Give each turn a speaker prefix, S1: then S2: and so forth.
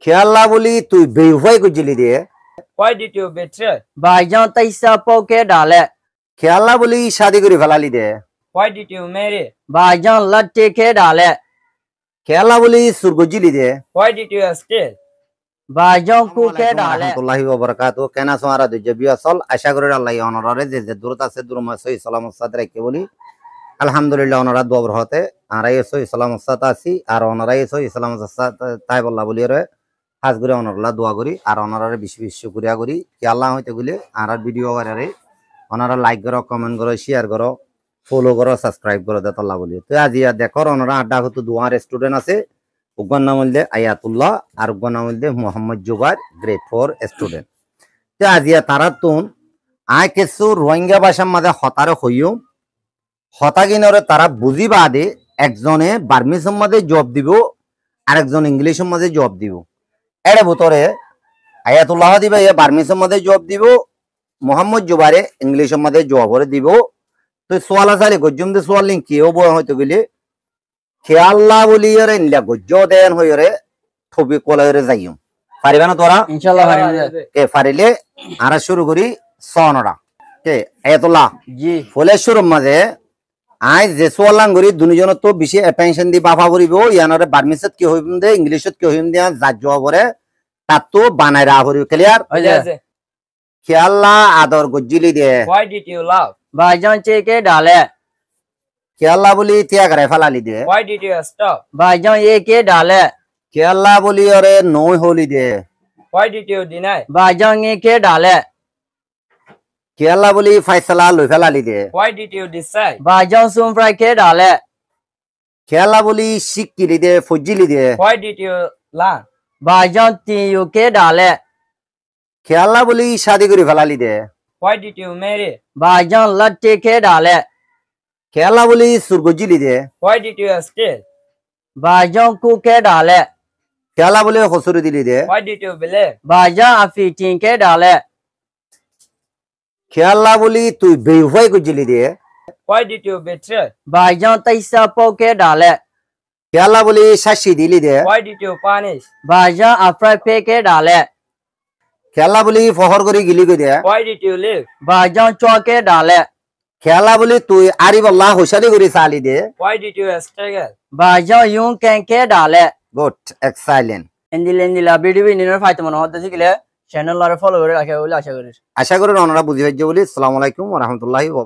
S1: খেয়াল্লা বলি তুই বেউফাই করছিলি দিয়ে।
S2: Why did you betray?
S3: ভাইজান তাইসা পোকে ডালে
S1: খেয়াল্লা বলি শাদি করে ফেলালি দে।
S2: Why did you marry?
S3: ভাইজান লট্টে কে ডালে
S1: খেয়াল্লা বলি সুর করছিলি দে।
S2: Why did you steal?
S3: ভাইজান কুকে ডালে
S1: রহমতুল্লাহি ওয়া বারাকাতুহু। কেন সোয়ারা দুজে বিয়াসল আশা করি আল্লাহ অনরারে যে দূরত আছে দূর সহি সালামত সাথে রেখে বলি আলহামদুলিল্লাহ অনরা দোয়া বরহতে আরাই সহি সালামত সাথে আছি আর অনরাই সহি সালামত সাথে তাই বল্লা বলি রে হাজ করে অনরলা দোয়া করি আর অনরারে বেশি বেশি শুকরিয়া করি কি আল্লাহ হইতে গেলে আর ভিডিও করে অনারা লাইক করো কমেন্ট করো শেয়ার করো ফলো করো সাবস্ক্রাইব করো দেত আল্লাহ বলি তো আজি দেখো অনরা আড্ডা হতো দুয়ার স্টুডেন্ট আছে উগন নাম হইলে আয়াতুল্লাহ আর উগন নাম হইলে মোহাম্মদ জুবাইর গ্রেড 4 স্টুডেন্ট তো আজি তারা তুন আই কিছু রোহিঙ্গা ভাষার মাঝে হতারে হইও হতাগিনরে তারা বুঝিবা দে একজনে বার্মিসের মাঝে জব দিব আর একজন ইংলিশের মাঝে জব দিব এর ভিতরে আয়াতুল্লাহ দিবে বার্মিসের মাঝে জব দিব মোহাম্মদ জুবাইরে ইংলিশের মাঝে জব করে দিব তো সোয়াল আসালে গজ্জুম দে সোয়াল লিং কেও বয় হয়তো গেলে খেয়াল্লা বলি রে নিলা গজ্জ দেন হই রে থবি কোলারে যাইও পারিবা না তোরা
S3: ইনশাআল্লাহ পারিব
S1: কে পারিলে আরা শুরু করি সনরা কে আয়াতুল্লাহ
S3: জি
S1: ফলে শুরুর মাঝে আই যে সোয়ালাং করি দুজন তো বেশি অ্যাটেনশন দি বাফা করিব ইয়ানরে বার্মিসত কি হইম দে ইংলিশত কি হইম দিয়া যা জব করে তাত তো বানাই রা করিব ক্লিয়ার খেয়াল্লা আদর গজ্জিলি দে
S2: Why did you laugh?
S3: ভাইজান চেকে ডালে
S1: খেয়াল্লা বলি তিয়া করে ফালালি দে
S2: Why did you stop?
S3: ভাইজান এ কে ডালে
S1: খেয়াল্লা বলি ওরে নই হলি দে
S2: Why did you deny?
S3: ভাইজান এ কে ডালে
S1: খেয়াল্লা বলি ফাইসালা লই ফেলালি দে
S2: Why did you decide?
S3: ভাইজান সুমফ্রাই কে ডালে
S1: খেয়াল্লা বলি শিকিলি দে ফজিলি দে
S2: Why did you learn?
S3: ভাইজান তিয়ু কে ডালে
S1: খেয়াল্লা বলি শাদি করে ফেলালি দে
S2: Why did you marry?
S3: ভাইজান লট্টে কে ডালে
S1: খেয়াল্লা বলি সুর গজ্জিলি দে
S2: Why did you steal?
S3: ভাইজান কুকে ডালে
S1: খেয়াল্লা বলি হসুরি দিলি দে
S2: Why did you believe?
S3: ভাইজান আফিটিং কে ডালে
S1: খেয়াল্লা বলি তুই বেউফাই গজ্জিলি দে
S2: Why did you betray?
S3: ভাইজান তাইসা পোকে ডালে
S1: খেয়াল্লা বলি শাসি দিলি দে
S2: Why did you punish?
S3: ভাইজান আফরাই পে কে ডালে
S1: খেয়াল্লা বলি ফহর করে গিলি গই দে
S2: Why did you leave?
S3: ভাইজান চকে ডালে
S1: খেয়াল্লা বলি তুই আরিবাল্লাহ হুশারি করে চালি দে
S2: Why did you struggle?
S3: ভাইজান ইউং কে ডালে
S1: গুড এক্সাইলেন্ট
S3: এন্দিলা ভিডিও নিনের ফাইতে মনে হতে শিখলে চ্যানেল আর ফলো করে রাখে বলে আশা করি
S1: আশা করি ওনারা বুঝি পাইছে বলি আসসালামু আলাইকুম ওয়া রাহমাতুল্লাহি